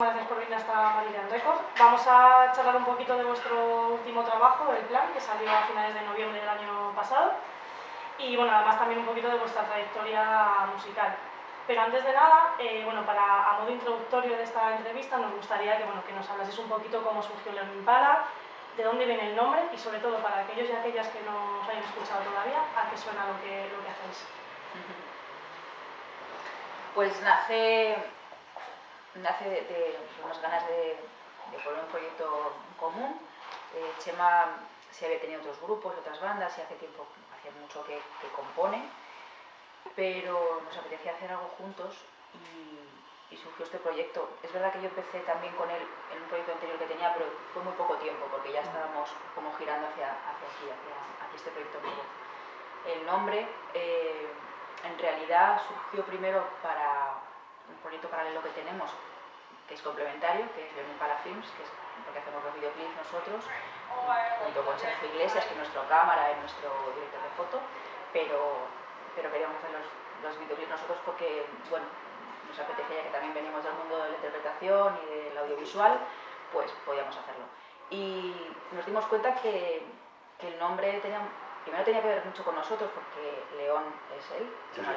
Gracias por venir hasta Marillion Records. Vamos a charlar un poquito de vuestro último trabajo, El Plan, que salió a finales de noviembre del año pasado. Y bueno, además también un poquito de vuestra trayectoria musical. Pero antes de nada, a modo introductorio de esta entrevista, nos gustaría que nos hablases un poquito cómo surgió León Impala, de dónde viene el nombre y sobre todo para aquellos y aquellas que no os hayan escuchado todavía, a qué suena lo que hacéis. Pues nace de unas ganas de poner un proyecto común. Chema se había tenido otros grupos, otras bandas y hace mucho que compone, pero nos apetecía hacer algo juntos y surgió este proyecto. Es verdad que yo empecé también con él en un proyecto anterior que tenía, pero fue muy poco tiempo porque ya estábamos como girando hacia este proyecto nuevo. El nombre en realidad surgió primero para un proyecto paralelo que tenemos, que es complementario, que es León Impala Films, que es porque hacemos los videoclips nosotros, junto con Sergio Iglesias, que es nuestro cámara y nuestro director de foto, pero queríamos hacer los videoclips nosotros porque, bueno, nos apetecía, ya que también venimos del mundo de la interpretación y del audiovisual, pues podíamos hacerlo. Y nos dimos cuenta que el nombre primero tenía que ver mucho con nosotros, porque León es él.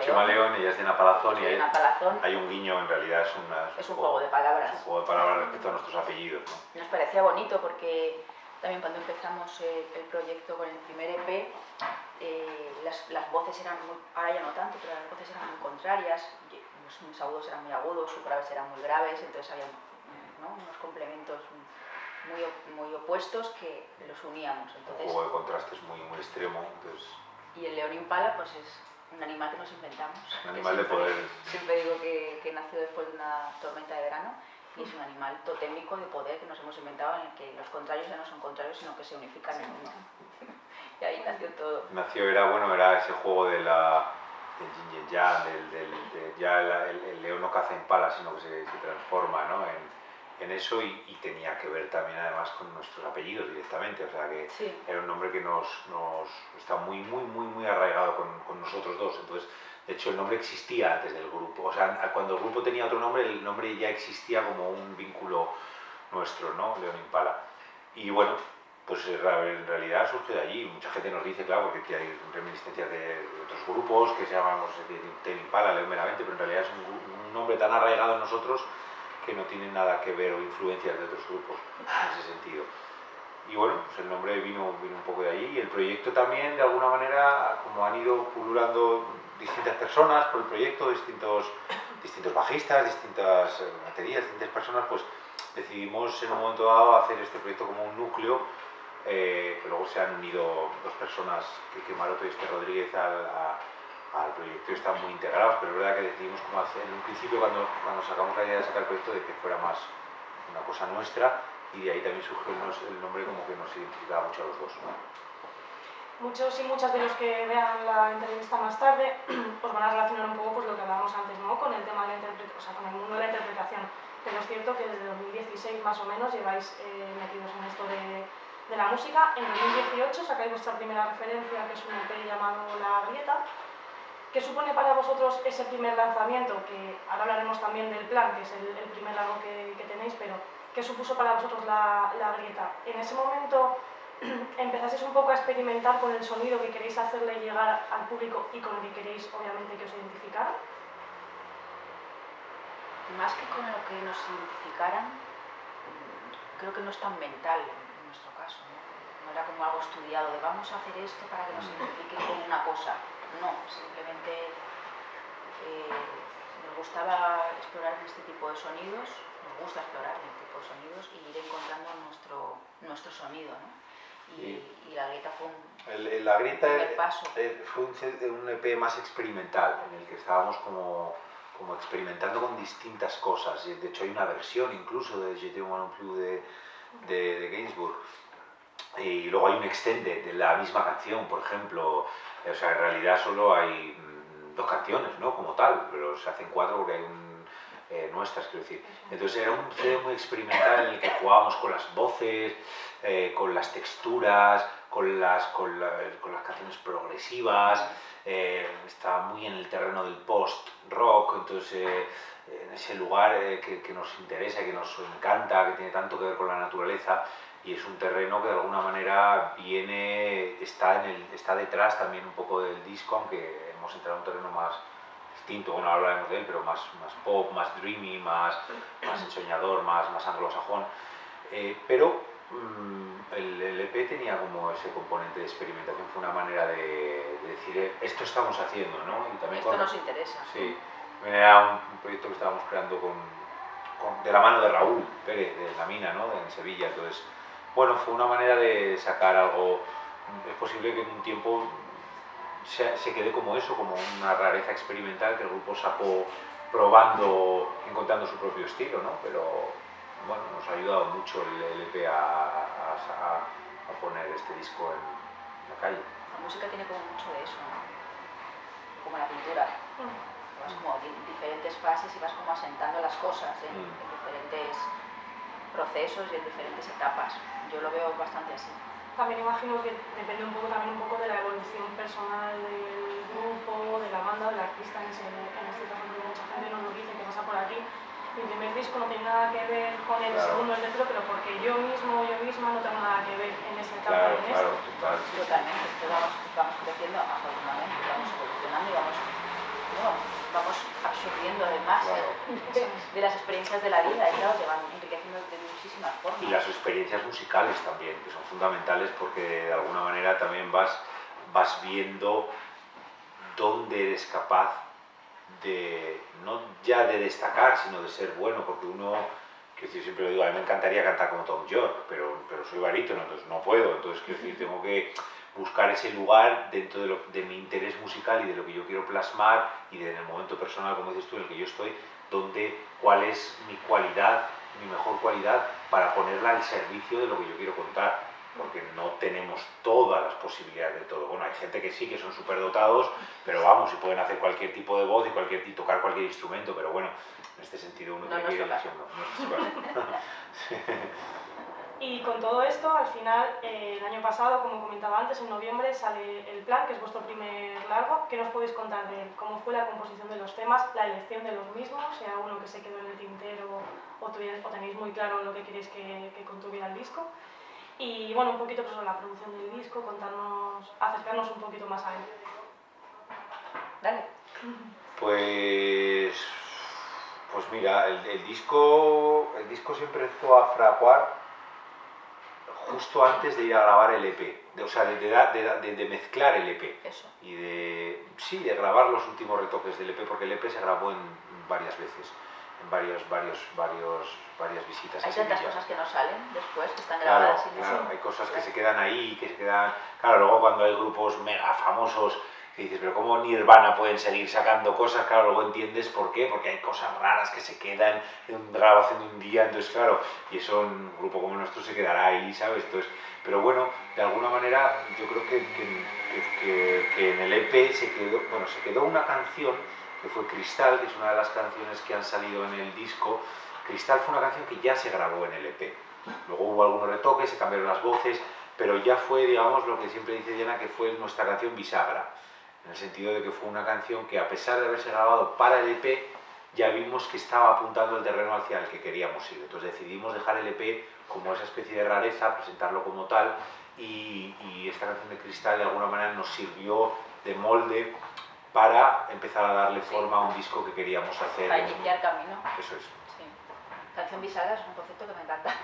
Chema León, ella es de Napalazón, y hay un guiño, en realidad es un juego de palabras. Es un juego de palabras respecto a nuestros apellidos, ¿no? Nos parecía bonito porque también cuando empezamos el proyecto con el primer EP, las voces eran ahora ya no tanto, pero las voces eran muy contrarias, mis agudos eran muy agudos, sus graves eran muy graves, entonces había unos complementos muy opuestos que los uníamos. Entonces, un juego de contrastes muy extremo. Entonces... Y el León Impala pues es un animal que nos inventamos. Un animal de poder. Siempre digo que nació después de una tormenta de verano y es un animal totémico de poder que nos hemos inventado, en el que los contrarios ya no son contrarios, sino que se unifican en uno. Y ahí nació todo. Era ese juego del yin y yang, el león no caza impala, sino que se transforma, ¿no? en eso y tenía que ver también además con nuestros apellidos directamente, o sea que sí. Era un nombre que nos está muy arraigado con nosotros dos. Entonces, de hecho el nombre existía antes del grupo, o sea, cuando el grupo tenía otro nombre, el nombre ya existía como un vínculo nuestro, ¿no? León Impala. Y bueno, pues en realidad surge de allí. Mucha gente nos dice, claro, porque hay reminiscencias de otros grupos que se llaman León Impala, León Meramente, pero en realidad es un nombre tan arraigado en nosotros que no tiene nada que ver o influencias de otros grupos en ese sentido. Y bueno, pues el nombre vino un poco de allí, y el proyecto también, de alguna manera, como han ido pululando distintas personas por el proyecto, distintos bajistas, distintas baterías, distintas personas, pues decidimos en un momento dado hacer este proyecto como un núcleo, que luego se han unido dos personas, que Maroto y Rodríguez al proyecto, y están muy integrados, pero es verdad que decidimos como hacer en un principio, cuando sacamos la idea de sacar el proyecto, de que fuera más una cosa nuestra, y de ahí también surgió el nombre, como que nos identificaba mucho a los dos, ¿no? Muchos y muchas de los que vean la entrevista más tarde os van a relacionar un poco pues lo que hablábamos antes, ¿no? Con el tema de la con el mundo de la interpretación. Pero es cierto que desde 2016 más o menos lleváis metidos en esto de la música. En 2018 sacáis vuestra primera referencia, que es un EP llamado La Grieta. ¿Qué supone para vosotros ese primer lanzamiento? Que ahora hablaremos también del Plan, que es el primer largo que tenéis, pero ¿qué supuso para vosotros la Grieta? En ese momento empezasteis un poco a experimentar con el sonido que queréis hacerle llegar al público y con el que queréis, obviamente, que os identificara. Más que con lo que nos identificaran, creo que no es tan mental en nuestro caso, ¿no? No era como algo estudiado de vamos a hacer esto para que nos identifique con una cosa. No, simplemente nos gustaba explorar este tipo de sonidos, nos gusta explorar este tipo de sonidos y ir encontrando nuestro sonido, ¿no? Y La Grieta fue La Grieta primer paso. Fue un EP más experimental, en el que estábamos como experimentando con distintas cosas. De hecho hay una versión incluso de J'étais moi non plus de Gainsbourg, y luego hay un extended de la misma canción, por ejemplo. O sea, en realidad solo hay dos canciones, ¿no? Como tal, pero se hacen cuatro porque hay nuestras, quiero decir. Entonces era un CD muy experimental en el que jugábamos con las voces, con las texturas, con las canciones progresivas, está muy en el terreno del post-rock, entonces en ese lugar que nos interesa, que nos encanta, que tiene tanto que ver con la naturaleza, y es un terreno que de alguna manera está detrás también un poco del disco, aunque hemos entrado en un terreno más distinto, bueno, ahora hablaremos de él, pero más pop, más dreamy, más ensoñador, más anglosajón. Pero el EP tenía como ese componente de experimentación, fue una manera de decir, esto estamos haciendo, ¿no? Y también esto nos interesa. Sí, era un proyecto que estábamos creando de la mano de Raúl Pérez, de La Mina, ¿no? En Sevilla, entonces, bueno, fue una manera de sacar algo, es posible que en un tiempo se quede como eso, como una rareza experimental que el grupo sacó probando, encontrando su propio estilo, ¿no? Pero bueno, nos ha ayudado mucho el EP a poner este disco en la calle. La música tiene como mucho de eso, ¿no? Como la pintura. Vas como en diferentes fases y vas como asentando las cosas en diferentes procesos y en diferentes etapas. Yo lo veo bastante así. También imagino que depende un poco de la evolución personal del grupo, de la banda, del artista en este caso, porque mucha gente nos lo dice que pasa por aquí. Mi primer disco no tiene nada que ver con el segundo, el tercero, pero porque yo misma no tengo nada que ver en esa etapa. Claro, totalmente. Vamos creciendo afortunadamente, vamos evolucionando y vamos absorbiendo además de las experiencias de la vida y claro, te van enriqueciendo de muchísimas formas. Y las experiencias musicales también, que son fundamentales porque de alguna manera también vas viendo dónde eres capaz de, no ya de destacar, sino de ser bueno, porque uno, que yo siempre lo digo, a mí me encantaría cantar como Tom York, pero soy barítono, entonces no puedo, entonces quiero decir, tengo que buscar ese lugar dentro de mi interés musical y de lo que yo quiero plasmar y en el momento personal, como dices tú, en el que yo estoy, cuál es mi cualidad, mi mejor cualidad para ponerla al servicio de lo que yo quiero contar, porque no tenemos todas las posibilidades de todo. Bueno, hay gente que sí, que son superdotados, pero vamos, y pueden hacer cualquier tipo de voz y tocar cualquier instrumento, pero bueno, en este sentido uno tiene que ir eligiendo. Y con todo esto, al final, el año pasado, como comentaba antes, en noviembre sale El Plan, que es vuestro primer largo. ¿Qué nos podéis contar de él? ¿Cómo fue la composición de los temas, la elección de los mismos? ¿Sea uno que se quedó en el tintero o tenéis muy claro lo que queréis que contuviera el disco? Y bueno, un poquito pues, sobre la producción del disco, acercarnos un poquito más a él. Dale. Pues mira, el disco se empezó a fraguar justo antes de ir a grabar el EP, o sea, de mezclar el EP. Eso. Y de grabar los últimos retoques del EP, porque el EP se grabó en varias veces, en varias visitas. Hay tantas cosas que no salen después, que están grabadas. Claro, hay cosas que se quedan ahí, que se quedan... Claro, luego cuando hay grupos mega famosos que dices, pero ¿cómo Nirvana pueden seguir sacando cosas? Claro, luego entiendes por qué, porque hay cosas raras que se quedan en una grabación de un día, entonces claro, y eso un grupo como el nuestro se quedará ahí, ¿sabes? Entonces, pero bueno, de alguna manera yo creo que en el EP se quedó una canción que fue Cristal, que es una de las canciones que han salido en el disco. Cristal fue una canción que ya se grabó en el EP, luego hubo algunos retoques, se cambiaron las voces, pero ya fue, digamos, lo que siempre dice Diana, que fue nuestra canción bisagra, en el sentido de que fue una canción que a pesar de haberse grabado para el EP, ya vimos que estaba apuntando el terreno hacia el que queríamos ir, entonces decidimos dejar el EP como esa especie de rareza, presentarlo como tal, y esta canción de Cristal de alguna manera nos sirvió de molde para empezar a darle forma a un disco que queríamos hacer. Para iniciar camino. Eso es. Sí. Canción bisagra es un concepto que me encanta.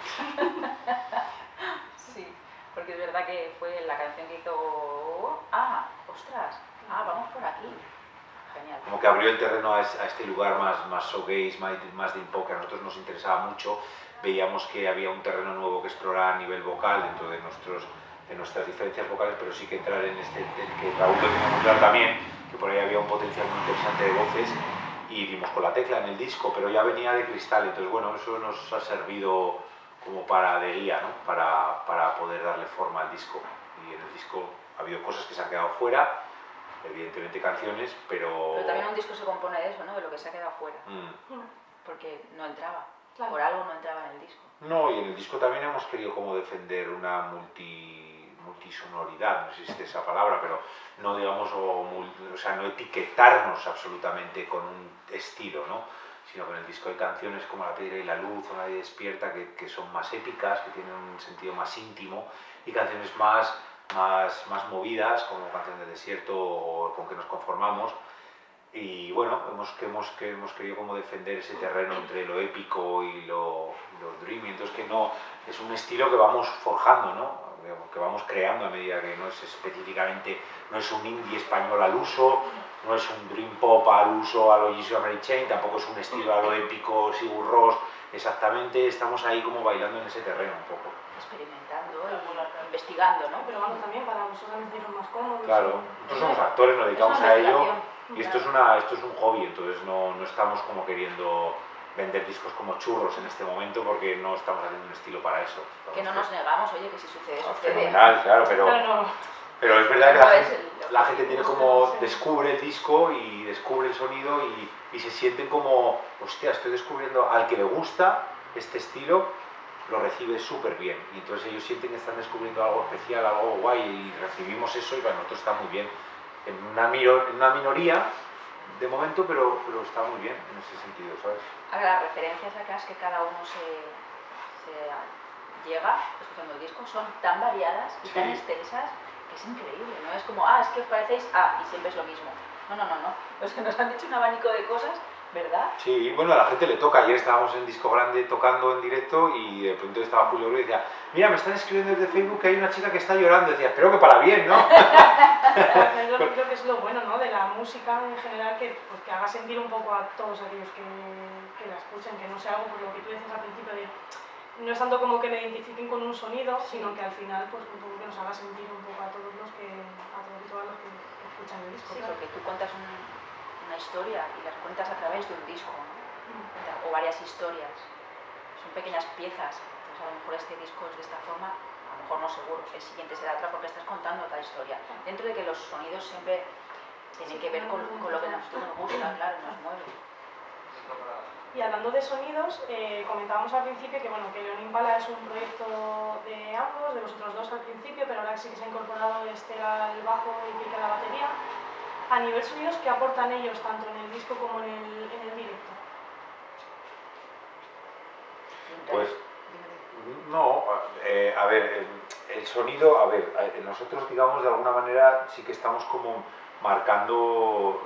Sí, porque es verdad que fue la canción que hizo... ¡ostras! Vamos por aquí. Genial. Como que abrió el terreno a este lugar más showgaze, más de pop, que a nosotros nos interesaba mucho. Veíamos que había un terreno nuevo que explorar a nivel vocal dentro de nuestras diferencias vocales, pero sí que entrar en que Raúl lo tenía muy claro también, que por ahí había un potencial muy interesante de voces, y dimos con la tecla en el disco, pero ya venía de Cristal, entonces bueno, eso nos ha servido como de guía, ¿no? para poder darle forma al disco. Y en el disco ha habido cosas que se han quedado fuera, evidentemente canciones, pero también un disco se compone de eso, ¿no? De lo que se ha quedado fuera. Porque no entraba. Claro. Por algo no entraba en el disco. No, y en el disco también hemos querido como defender una multisonoridad, no existe esa palabra, pero no digamos, o sea, no etiquetarnos absolutamente con un estilo, ¿no? Sino que en el disco hay canciones como La piedra y la luz o Nadie despierta que son más épicas, que tienen un sentido más íntimo, y canciones más movidas, como Canción del desierto o Con que nos conformamos. Y bueno, hemos querido como defender ese terreno entre lo épico y lo dreamy, entonces que no, es un estilo que vamos forjando, ¿no? Que vamos creando a medida que no es específicamente, no es un indie español al uso, no es un dream pop al uso a lo Jesus Mary Chain, tampoco es un estilo a lo épico Sigur Rós, exactamente, estamos ahí como bailando en ese terreno un poco. Experimentando y investigando, ¿no? Pero bueno, también para vosotros sentirnos más cómodos. Claro, nosotros somos actores, nos dedicamos a ello y esto es un hobby, entonces no estamos como queriendo vender discos como churros en este momento porque no estamos haciendo un estilo para eso. Que no nos negamos, oye, que si sucede, sucede. Fenomenal, claro, pero es verdad que la gente tiene como, sí. descubre el disco y descubre el sonido y se sienten como, hostia, estoy descubriendo al que le gusta este estilo, lo recibe súper bien y entonces ellos sienten que están descubriendo algo especial, algo guay y recibimos eso y para nosotros está muy bien. En una minoría de momento, pero está muy bien en ese sentido, ¿sabes? Ahora, las referencias acá que cada uno se llega escuchando el disco son tan variadas y tan extensas que es increíble, ¿no? Es como, es que os parecéis y siempre es lo mismo. No. Es que nos han dicho un abanico de cosas, ¿verdad? Sí, bueno, a la gente le toca. Ayer estábamos en Disco Grande tocando en directo y de pronto estaba Julio Bru y decía, mira, me están escribiendo desde Facebook que hay una chica que está llorando. Decía, espero que para bien, ¿no? Yo creo que es lo bueno, ¿no?, de la música en general, que haga sentir un poco a todos aquellos que la escuchen, que no sea algo, por lo que tú decías al principio, de no es tanto como que me identifiquen con un sonido, sino que al final pues un poco que nos haga sentir un poco a todos los que escuchan el disco. Sí, claro. Porque tú cuentas una historia y las cuentas a través de un disco, ¿no? O varias historias, son pequeñas piezas. Pues a lo mejor este disco es de esta forma, a lo mejor no seguro, el siguiente será otra porque estás contando otra historia. Dentro de que los sonidos siempre tienen que ver con lo que a nosotros nos gusta, claro, nos mueve. Y hablando de sonidos, comentábamos al principio que León Impala es un proyecto de ambos, de vosotros dos al principio, pero ahora sí que se ha incorporado Estela al bajo y Pica la batería. A nivel sonidos, ¿qué aportan ellos tanto en el disco como en el directo? Pues no, a ver, el sonido, a ver, nosotros digamos de alguna manera sí que estamos como marcando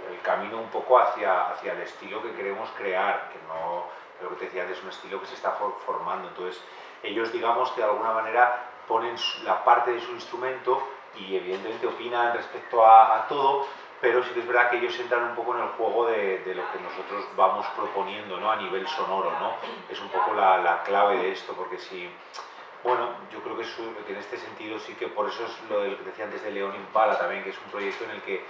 el camino un poco hacia el estilo que queremos crear, que no, lo que te decía antes, es un estilo que se está formando, entonces ellos digamos que de alguna manera ponen la parte de su instrumento y evidentemente opinan respecto a todo, pero sí que es verdad que ellos entran un poco en el juego de lo que nosotros vamos proponiendo, ¿no?, a nivel sonoro, ¿no? Es un poco la clave de esto, porque si... Bueno, yo creo que en este sentido sí que por eso es lo que decía antes de León Impala también, que es un proyecto en el que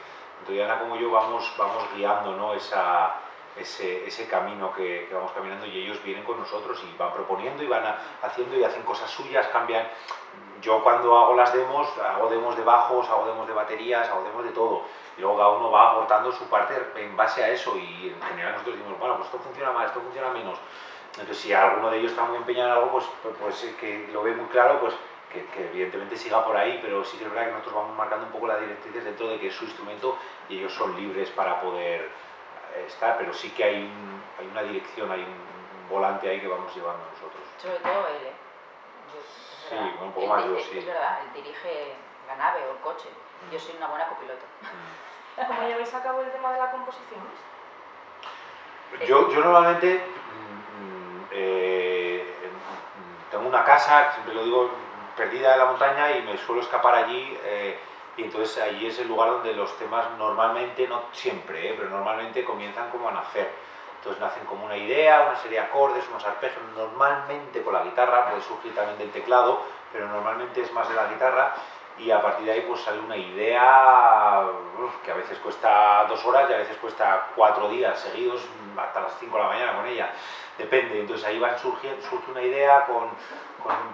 tanto Ana como yo vamos guiando, ¿no?, ese camino que vamos caminando y ellos vienen con nosotros y van proponiendo y van haciendo y hacen cosas suyas, cambian. Yo cuando hago las demos, hago demos de bajos, hago demos de baterías, hago demos de todo. Y luego cada uno va aportando su parte en base a eso y en general nosotros decimos, bueno, pues esto funciona más, esto funciona menos. Entonces si alguno de ellos está muy empeñado en algo, pues que lo ve muy claro, pues que evidentemente siga por ahí, pero sí que es verdad que nosotros vamos marcando un poco las directrices dentro de que es su instrumento y ellos son libres para poder estar, pero sí que hay una dirección, hay un volante ahí que vamos llevando nosotros. Sobre todo él, Sí, un poco más yo, sí. Es verdad, él dirige la nave o el coche, yo soy una buena copiloto. ¿Cómo lleváis a cabo el tema de la composición? Yo normalmente tengo una casa, siempre lo digo, perdida en la montaña y me suelo escapar allí y entonces allí es el lugar donde los temas normalmente, no siempre, pero normalmente comienzan como a nacer. Entonces nacen como una idea, una serie de acordes, unos arpegios, normalmente con la guitarra, puede surgir también del teclado, pero normalmente es más de la guitarra y a partir de ahí pues sale una idea que a veces cuesta 2 horas y a veces cuesta 4 días seguidos hasta las 5 de la mañana con ella, depende. Entonces ahí surge una idea con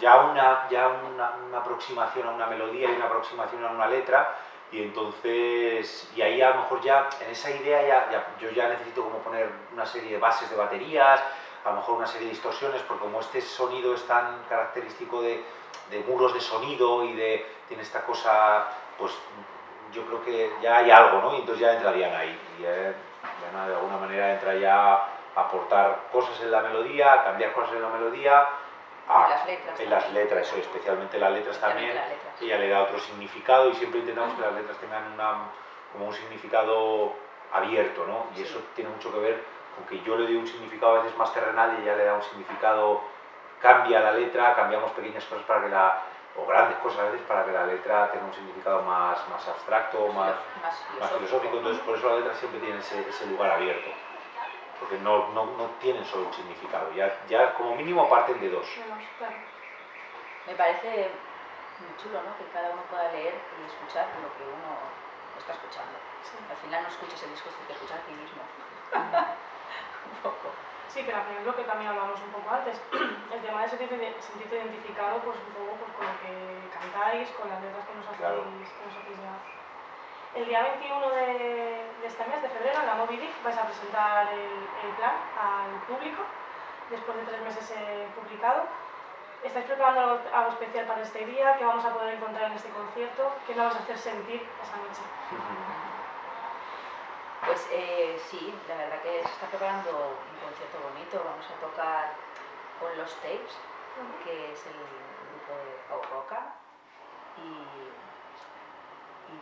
ya una aproximación a una melodía y una aproximación a una letra y entonces, y ahí a lo mejor ya en esa idea yo ya necesito como poner una serie de bases de baterías, a lo mejor una serie de distorsiones, porque como este sonido es tan característico de de muros de sonido y tiene esta cosa, pues yo creo que ya hay algo, ¿no? Y entonces ya entra Diana ahí, y Diana de alguna manera entra ya a aportar cosas en la melodía, a cambiar cosas en la melodía, En las letras, eso, especialmente las letras también, las letras. ella le da otro significado y siempre intentamos que las letras tengan como un significado abierto, ¿no? Y eso tiene mucho que ver con que yo le doy un significado a veces más terrenal y ella le da un significado, cambia la letra, cambiamos pequeñas cosas o grandes cosas a veces para que la letra tenga un significado más abstracto, más filosófico. Entonces por eso la letra siempre tiene ese lugar abierto, porque no tienen solo un significado, ya como mínimo parten de dos. Claro. Me parece muy chulo, ¿no? Que cada uno pueda leer y escuchar lo que uno está escuchando. Sí. Al final no escuches el disco, sino que escuchas a ti mismo. Un poco. Sí, pero al final lo que también hablamos un poco antes, el tema de sentirte identificado pues un poco pues, con lo que cantáis, con las letras que nos hacéis llegar. El día 21 de este mes, de febrero, en la Moby Dick vais a presentar el plan al público, después de 3 meses publicado. ¿Estáis preparando algo especial para este día? ¿Qué vamos a poder encontrar en este concierto? ¿Qué nos vas a hacer sentir esa noche? Pues sí, la verdad que se está preparando un concierto bonito. Vamos a tocar con los Tapes, que es el grupo de Pau Roca, y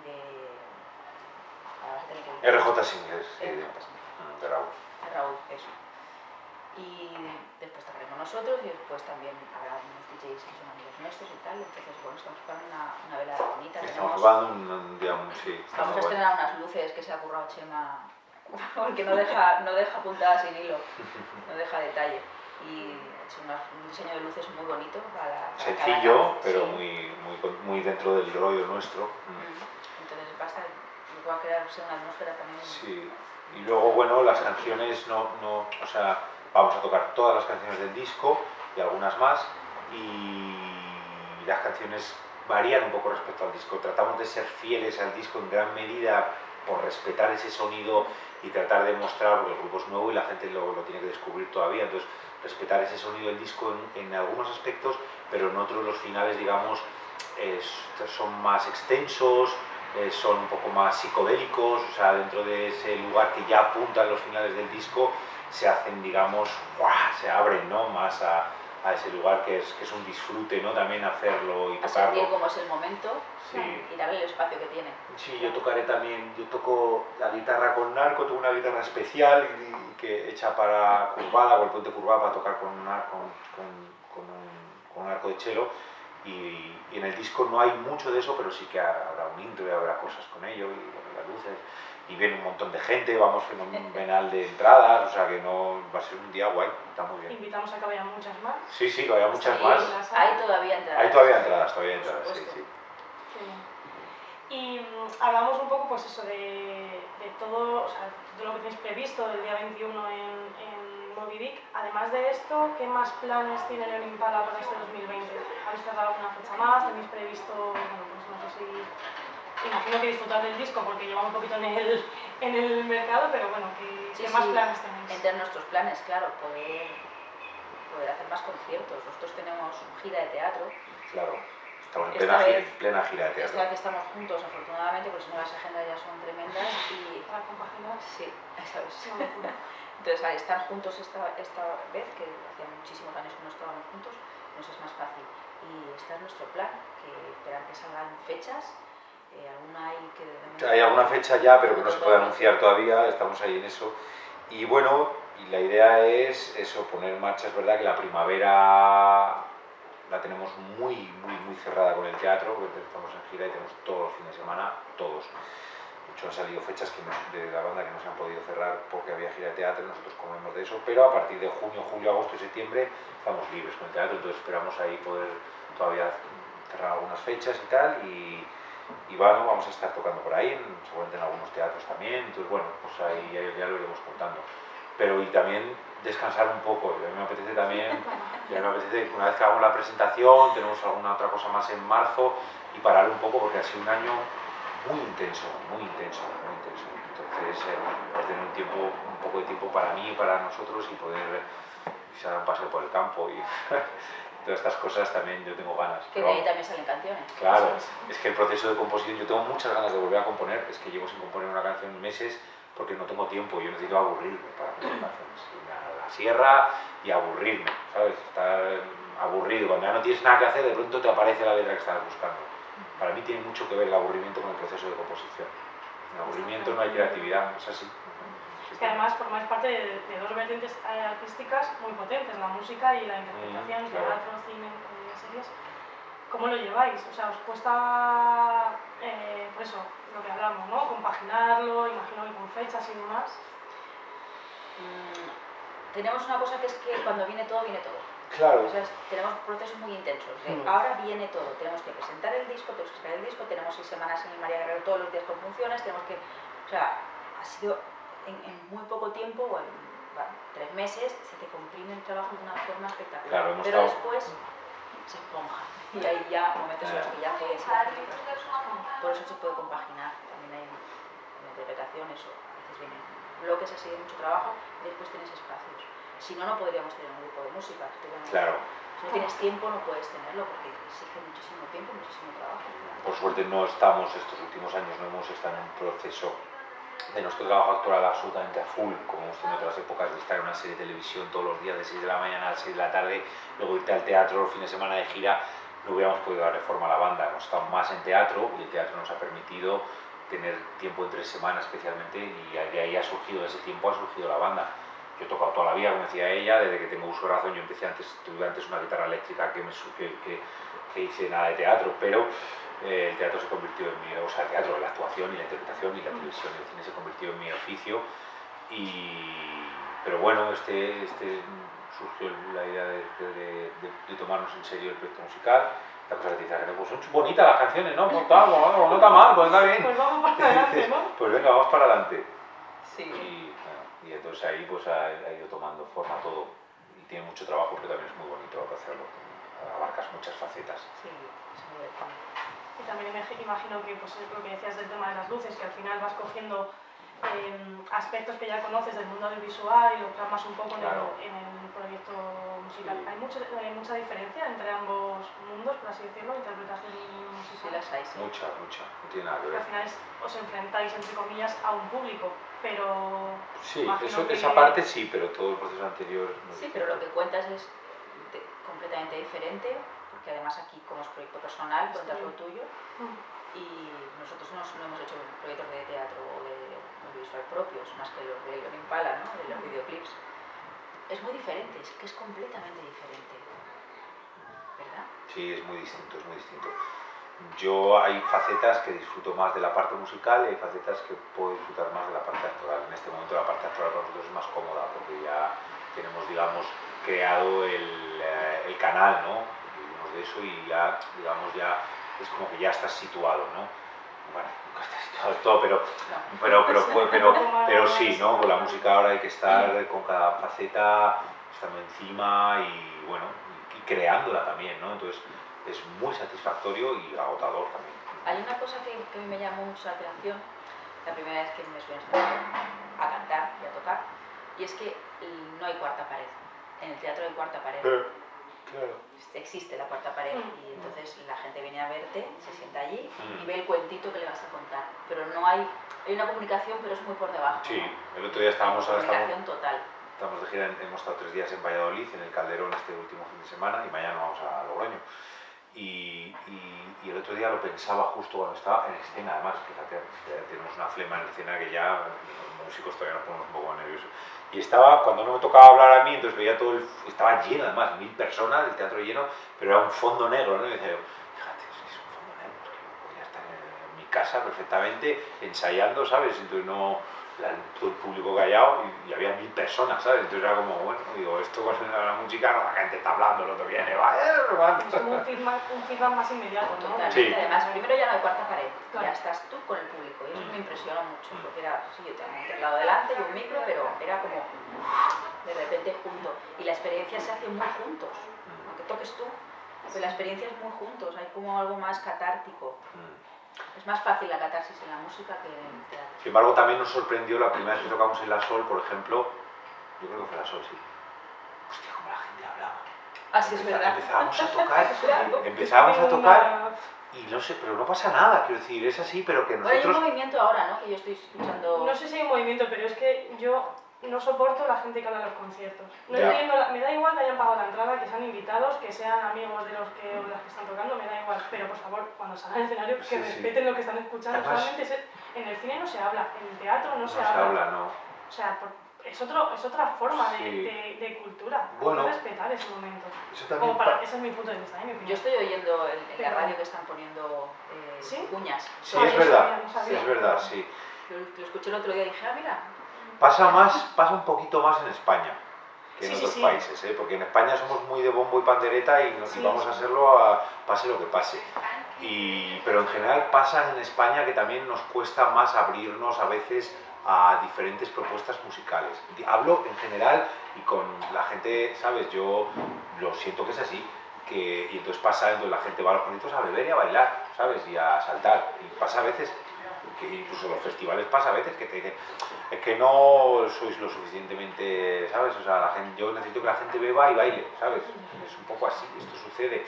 de... RJ Singers, de Raúl. De Raúl, eso. Y después tocaremos nosotros y después también habrá unos DJs que son amigos nuestros y tal. Entonces, bueno, estamos preparando una velada bonita. Estamos preparando sí. Vamos a estrenar unas luces que se ha currado Chema, porque no deja puntadas sin hilo, no deja detalle. Y ha hecho un diseño de luces muy bonito para sencillo, pero sí. muy dentro del rollo nuestro. Entonces va a crearse una atmósfera también. Sí, y luego, bueno, las canciones o sea, vamos a tocar todas las canciones del disco y algunas más, y las canciones varían un poco respecto al disco. Tratamos de ser fieles al disco en gran medida por respetar ese sonido y tratar de mostrar, porque el grupo es nuevo y la gente lo tiene que descubrir todavía, entonces respetar ese sonido del disco en algunos aspectos, pero en otros los finales, digamos, son más extensos, son un poco más psicodélicos, o sea, dentro de ese lugar que ya apuntan los finales del disco, se hacen, digamos, se abren, ¿no? Más a ese lugar que es un disfrute, ¿no? También hacerlo y tocarlo. A sentir cómo es el momento, sí. Y darle el espacio que tiene. Sí, yo toco la guitarra con Narco, tengo una guitarra especial que hecha para curvada, o el puente curvado para tocar con un arco de cello. Y en el disco no hay mucho de eso, pero sí que habrá un intro y habrá cosas con ello, y bueno, las luces, y viene un montón de gente, vamos fenomenal de entradas, o sea que no va a ser un día guay, está muy bien. Invitamos a que vayan muchas más. Sí, que vayan muchas más. Hay todavía entradas. Hay todavía entradas, sí. Y hablamos un poco, pues eso, de todo, o sea, de lo que tenéis previsto el día 21 en Moby Dick. Además de esto, ¿qué más planes tienen en Impala para este 2020? ¿Habéis cerrado alguna fecha más? ¿Tenéis previsto, bueno, pues no sé si... Imagino que disfrutar del disco porque lleva un poquito en el mercado, pero bueno, ¿qué más planes tenéis? Entre nuestros planes, claro, poder hacer más conciertos. Nosotros tenemos gira de teatro. Claro. Estamos en plena gira de teatro. Esta vez estamos juntos, afortunadamente, porque si no las agendas ya son tremendas y... ¿Para compaginar? Sí, esa vez. Entonces, al estar juntos esta vez, que hacía muchísimos años que no estábamos juntos, nos es más fácil. Y este es nuestro plan, que esperar que salgan fechas. Alguna hay que... Hay alguna fecha ya, pero que no se puede anunciar todavía, estamos ahí en eso. Y bueno, y la idea es eso, poner en marcha. Es verdad que la primavera la tenemos muy cerrada con el teatro, porque estamos en gira y tenemos todos los fines de semana, todos. De hecho han salido fechas de la banda que no se han podido cerrar porque había gira de teatro, nosotros comemos de eso, pero a partir de junio, julio, agosto y septiembre estamos libres con el teatro, entonces esperamos ahí poder todavía cerrar algunas fechas y tal, y bueno, vamos a estar tocando por ahí, seguramente en algunos teatros también, entonces bueno, pues ahí ya lo iremos contando. Pero y también descansar un poco, a mí me apetece también, una vez que hagamos la presentación, tenemos alguna otra cosa más en marzo, y parar un poco porque ha sido un año muy intenso, entonces tener un poco de tiempo para mí y para nosotros y poder dar un paseo por el campo todas estas cosas también yo tengo ganas. Que de ahí también salen canciones. Claro, es que el proceso de composición, yo tengo muchas ganas de volver a componer, es que llevo sin componer una canción meses porque no tengo tiempo, yo necesito aburrirme para componer canciones, irme a la sierra y aburrirme, ¿sabes? Estar aburrido, cuando ya no tienes nada que hacer, de pronto te aparece la letra que estabas buscando. Para mí tiene mucho que ver el aburrimiento con el proceso de composición. En aburrimiento no hay creatividad, es así. Es que además formáis parte de dos vertientes artísticas muy potentes, la música y la interpretación, claro. teatro, cine, series. ¿Cómo lo lleváis? O sea, ¿os cuesta, por eso, lo que hablamos, ¿no? Compaginarlo, imagino que con fechas y demás. Tenemos una cosa que es que cuando viene todo, viene todo. Claro. O sea, tenemos procesos muy intensos. Ahora viene todo. Tenemos que presentar el disco, tenemos que sacar el disco, tenemos 6 semanas en el María Guerrero todos los días con funciones, tenemos que... O sea, ha sido en muy poco tiempo, o en 3 meses, se te comprime el trabajo de una forma espectacular. Claro, pero después se esponja. Y ahí ya, momentos en los que ya puedes ir. Por eso se puede compaginar. También hay interpretaciones o a veces vienen bloques así de mucho trabajo y después tienes espacios. Si no, no podríamos tener un grupo de música. Claro. Si no tienes tiempo, no puedes tenerlo porque exige muchísimo tiempo, muchísimo trabajo. Por suerte no estamos, estos últimos años no hemos estado en un proceso de nuestro trabajo actual absolutamente a full, como hemos tenido otras épocas de estar en una serie de televisión todos los días de 6 de la mañana a 6 de la tarde, luego irte al teatro los fines de semana de gira. No hubiéramos podido dar reforma a la banda, hemos estado más en teatro y el teatro nos ha permitido tener tiempo entre semanas especialmente y de ahí ha surgido, de ese tiempo ha surgido la banda. Yo he tocado toda la vida, como decía ella, desde que tengo uso de razón. Yo empecé tuve antes una guitarra eléctrica que hice nada de teatro, pero el teatro se convirtió en mi, o sea, el teatro, la actuación y la interpretación y la televisión y el cine se convirtió en mi oficio. Pero bueno, surgió la idea de tomarnos en serio el proyecto musical. La cosa que te dice, pues son bonitas las canciones, ¿no? Pues está, no está mal, pues está bien. Pues vamos para adelante, ¿no? Pues venga, vamos para adelante. Sí. Y entonces ahí pues ha ido tomando forma todo. Y tiene mucho trabajo, pero también es muy bonito hacerlo. Abarcas muchas facetas. Sí, es muy divertido. Y también imagino que pues, lo que decías del tema de las luces, que al final vas cogiendo aspectos que ya conoces del mundo audiovisual y lo plasmas un poco Claro. en el proyecto musical. Sí. ¿Hay mucha diferencia entre ambos mundos, por así decirlo, interpretación y musical? Sí, las hay, sí. Mucha, no tiene nada que Porque ver. al final os enfrentáis, entre comillas, a un público, pero... Sí, que... esa parte sí, pero todo el proceso anterior... Sí, pero lo que cuentas es completamente diferente, porque además aquí como es proyecto personal, cuentas lo tuyo, y nosotros no hemos hecho proyectos de teatro o de audiovisual propios, más que los de León Impala, ¿no? De los videoclips. Es muy diferente, es que es completamente diferente, ¿verdad? Sí, es muy distinto, es muy distinto. Yo hay facetas que disfruto más de la parte musical y hay facetas que puedo disfrutar más de la parte actoral. En este momento la parte actoral para nosotros es más cómoda porque ya tenemos, digamos, creado el canal, ¿no? Vivimos de eso y ya, digamos, ya es como que ya estás situado, ¿no? Bueno, nunca estás situado del todo, pero sí, ¿no? Con la música ahora hay que estar con cada faceta estando encima y, bueno, y creándola también, ¿no? Entonces es muy satisfactorio y agotador también. Hay una cosa que a mí me llamó mucho la atención, la primera vez que me subí a cantar y a tocar, y es que no hay cuarta pared. En el teatro hay cuarta pared. Claro. Existe la cuarta pared y entonces la gente viene a verte, se sienta allí y ve el cuentito que le vas a contar. Pero no hay una comunicación, pero es muy por debajo. Sí, ¿no? el otro día comunicación total. Estamos de gira, hemos estado 3 días en Valladolid, en el Calderón este último fin de semana y mañana vamos a Logroño. Y el otro día lo pensaba justo cuando estaba en escena, además, fíjate, tenemos una flema en escena que ya los músicos todavía nos ponemos un poco nerviosos. Y estaba, cuando no me tocaba hablar a mí, entonces veía estaba lleno además, 1000 personas, el teatro lleno, pero era un fondo negro, ¿no? Y decía yo, fíjate, es un fondo negro, es que podría estar en mi casa perfectamente ensayando, ¿sabes? Entonces todo el público callado y había 1000 personas, ¿sabes? Entonces era como, bueno, digo, esto con la música, no, la gente está hablando, el otro viene, es como un feedback más inmediato, ¿no? Totalmente. Sí. Además, primero ya no hay cuarta pared, Claro. ya estás tú con el público y eso me impresionó mucho, porque era, sí, yo tengo un teclado delante y un micro, pero era como de repente junto, y la experiencia se hace muy juntos, aunque toques tú, pero la experiencia es muy juntos, hay como algo más catártico. Es más fácil la catarsis en la música que en el teatro. Sin embargo, también nos sorprendió la primera vez que tocamos en La Sol, por ejemplo, yo creo que fue La Sol, sí. Hostia, como la gente hablaba. Ah, sí, es verdad. Empezábamos a tocar, Claro. empezábamos a Tengo tocar una- y no sé, pero no pasa nada, quiero decir, es así, pero que Bueno, hay un nosotros... movimiento ahora, ¿no? Que yo estoy escuchando. No sé si hay un movimiento, pero es que yo no soporto la gente que habla en los conciertos. No Ya. entiendo, me da igual que hayan pagado la entrada, que sean invitados, que sean amigos de los que o las que están tocando, me da igual. Pero por favor, cuando salgan al escenario, que Sí, sí. respeten lo que están escuchando. Además- Solamente en el cine no se habla, en el teatro no No se habla. ¿no? O sea, es otra forma Sí. de cultura. Bueno. Hay que respetar ese momento. Eso también... Ese es mi punto de vista, mi opinión. Yo estoy oyendo en la Pero- radio que están poniendo ¿Sí? cuñas. Sí, Ah, es yo verdad, sabía, no sabía. sí, es verdad, sí. Lo escuché el otro día y dije, ah, mira. Pasa un poquito más en España que en Sí, sí, otros sí. países, ¿eh? Porque en España somos muy de bombo y pandereta y Sí, vamos a sí. hacerlo pase lo que pase. Pero en general pasa en España que también nos cuesta más abrirnos a veces a diferentes propuestas musicales. Hablo en general y con la gente, ¿sabes? Yo lo siento que es así. Y entonces la gente va a los conciertos a beber y a bailar, ¿sabes? Y a saltar. Y pasa a veces, que incluso en los festivales pasa a veces que te dicen, es que no sois lo suficientemente, ¿sabes? O sea, yo necesito que la gente beba y baile, ¿sabes? Es un poco así, esto sucede.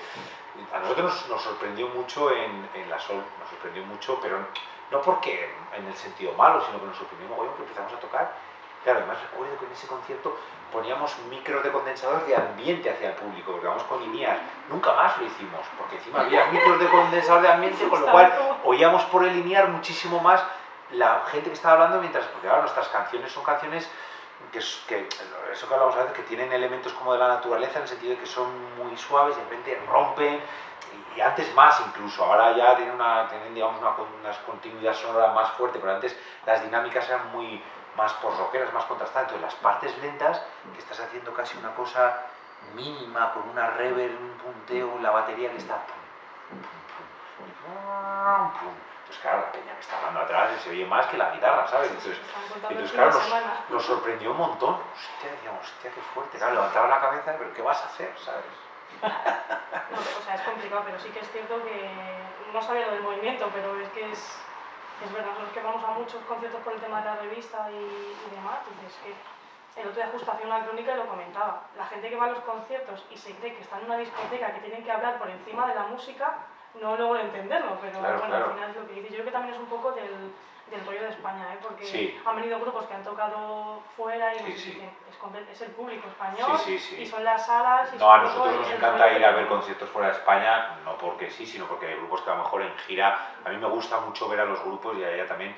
A nosotros nos sorprendió mucho en la Sol, nos sorprendió mucho, pero no porque en el sentido malo, sino que nos sorprendió mogollón que empezamos a tocar. Claro, además recuerdo que en ese concierto poníamos micros de condensador de ambiente hacia el público, porque vamos con INIAS. Nunca más lo hicimos, porque encima había micros de condensador de ambiente, con lo cual oíamos por el INIAR muchísimo más la gente que estaba hablando, mientras, porque ahora nuestras canciones son canciones que eso que hablamos a veces, que tienen elementos como de la naturaleza, en el sentido de que son muy suaves, de repente rompen, y antes más incluso, ahora ya tienen digamos, unas continuidad sonora más fuerte, pero antes las dinámicas eran muy más post-rockeras, más contrastantes. Entonces las partes lentas, que estás haciendo casi una cosa mínima, con una reverb, un punteo, la batería que está... Pues claro, la peña que está hablando atrás se oye más que la guitarra, ¿sabes? Entonces claro, nos sorprendió un montón. Hostia, decíamos, hostia, qué fuerte. Claro, levantaba la cabeza, pero ¿qué vas a hacer, sabes? No, o sea, es complicado, pero sí que es cierto que no sabía lo del movimiento, pero es que es verdad, nosotros que vamos a muchos conciertos por el tema de la revista y demás, dices que el otro día justo hacía una crónica y lo comentaba. La gente que va a los conciertos y se cree que está en una discoteca, que tienen que hablar por encima de la música, no logra entenderlo, pero Claro, bueno, claro. al final es lo que dice. Yo creo que también es un poco del rollo de España, ¿eh? Porque Sí. han venido grupos que han tocado fuera y Sí, nos sí. dicen, es el público español Sí. y son las salas. Y No, a son nosotros todo nos el encanta rollo ir a que ver tenemos. conciertos fuera de España, no porque sí, sino porque hay grupos que a lo mejor en gira... A mí me gusta mucho ver a los grupos y a ella también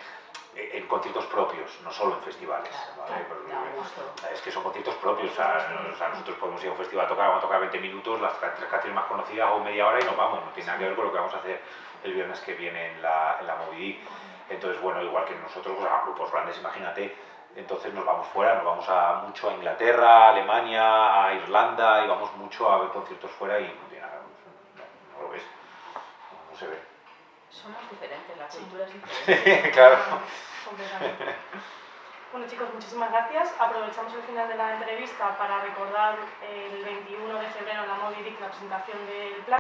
en conciertos propios, no solo en festivales. Claro, ¿vale? claro, Porque da gusto. es que son conciertos propios, o sea, nosotros podemos ir a un festival vamos a tocar 20 minutos, las 3 canciones más conocidas o media hora y nos vamos, no tiene nada que ver con lo que vamos a hacer el viernes que viene en la Moby Dick. Entonces, bueno, igual que nosotros, pues, a grupos grandes, imagínate, entonces nos vamos fuera, nos vamos mucho a Inglaterra, a Alemania, a Irlanda, y vamos mucho a ver conciertos fuera y no tiene nada, no lo ves, no se ve. Somos diferentes, la cultura es diferente. Claro. Completamente. Bueno chicos, muchísimas gracias. Aprovechamos el final de la entrevista para recordar el 21 de febrero en la Moby Dick la presentación del plan.